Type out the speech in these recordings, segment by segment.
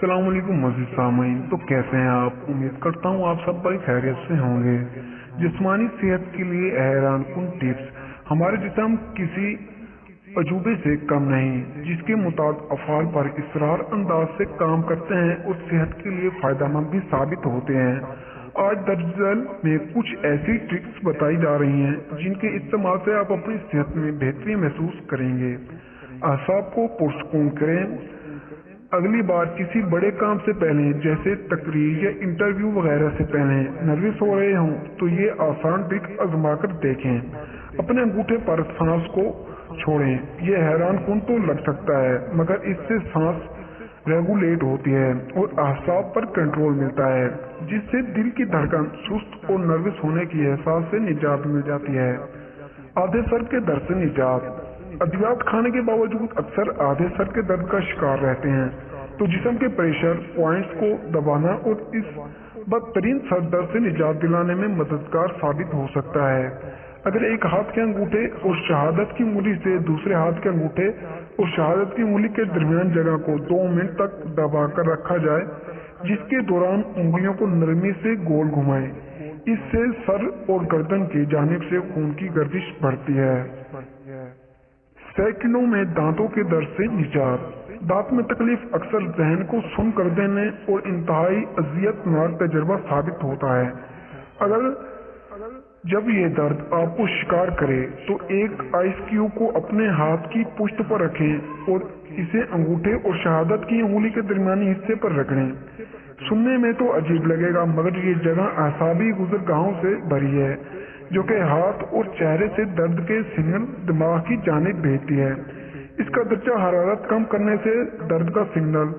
अस्सलाम वालेकुम मज़ीद सामीन। तो कैसे हैं आप? उम्मीद करता हूँ आप सब बड़ी खैरियत से होंगे। जिस्मानी सेहत के लिए हैरान कुन टिप्स। हमारे जिस्म किसी अजूबे से कम नहीं, जिसके मुताबिक अफ़आल पर इसरार अंदाज से काम करते हैं और सेहत के लिए फायदेमंद भी साबित होते हैं। आज दरअसल में कुछ ऐसी ट्रिक्स बताई जा रही हैं जिनके इस्तेमाल से आप अपनी सेहत में बेहतरी महसूस करेंगे। असाब को पुरस्कून करें। अगली बार किसी बड़े काम से पहले, जैसे तकरीर या इंटरव्यू वगैरह से पहले नर्वस हो रहे हों तो ये आसान ट्रिक आजमा कर देखें। अपने अंगूठे पर सांस को छोड़ें। ये हैरान कुन तो लग सकता है, मगर इससे सांस रेगुलेट होती है और अहसाब पर कंट्रोल मिलता है, जिससे दिल की धड़कन सुस्त और नर्वस होने की एहसास से निजात मिल जाती है। आधे सर के दर्द से निजात। अद्वियात खाने के बावजूद अक्सर आधे सर के दर्द का शिकार रहते हैं, तो जिस्म के प्रेशर पॉइंट्स को दबाना और इस बदतरीन सर दर्द से निजात दिलाने में मददगार साबित हो सकता है। अगर एक हाथ के अंगूठे और शहादत की उंगली से दूसरे हाथ के अंगूठे और शहादत की उंगली के दरमियान जगह को 2 मिनट तक दबाकर रखा जाए, जिसके दौरान उंगलियों को नरमी से गोल घुमाएं, इससे सर और गर्दन की जानिब से खून की गर्दिश बढ़ती है। सेकंडों में दांतों के दर्द से निजात। दांत में तकलीफ अक्सर जहन को सुन कर देने और इंतहाई अजियतनाक तजर्बा साबित होता है। अगर जब ये दर्द आपको शिकार करे तो एक आइस क्यूब को अपने हाथ की पुश्त पर रखें और इसे अंगूठे और शहादत की उंगली के दरमियानी हिस्से पर रगड़ें। सुनने में तो अजीब लगेगा, मगर ये जगह आसाबी गुजरगाहों से भरी है, जो कि हाथ और चेहरे से दर्द के सिग्नल दिमाग की जानिब भेजती है। इसका दर्जा हरारत कम करने से दर्द का सिग्नल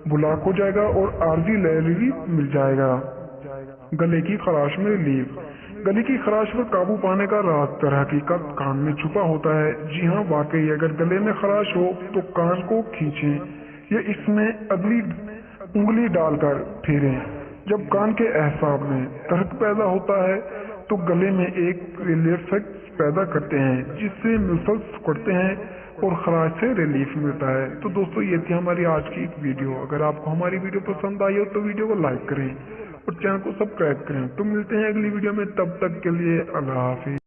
ब्लॉक हो जाएगा और आर्जी रिलीफ मिल जाएगा। गले की खराश में रिलीफ। गले की खराश पर काबू पाने का राज दर हकीकत कान में छुपा होता है। जी हाँ, वाकई अगर गले में खराश हो तो कान को खींचें या इसमें अगली उंगली डालकर फेरें। जब कान के एहसाब में दर्द पैदा होता है तो गले में एक रिलैक्सेंस पैदा करते हैं, जिससे मसल्स सिकुड़ते हैं और खराश से रिलीफ मिलता है। तो दोस्तों, ये थी हमारी आज की एक वीडियो। अगर आपको हमारी वीडियो पसंद आई हो तो वीडियो को लाइक करें और चैनल को सब्सक्राइब करें। तो मिलते हैं अगली वीडियो में, तब तक के लिए अल्लाह हाफिज।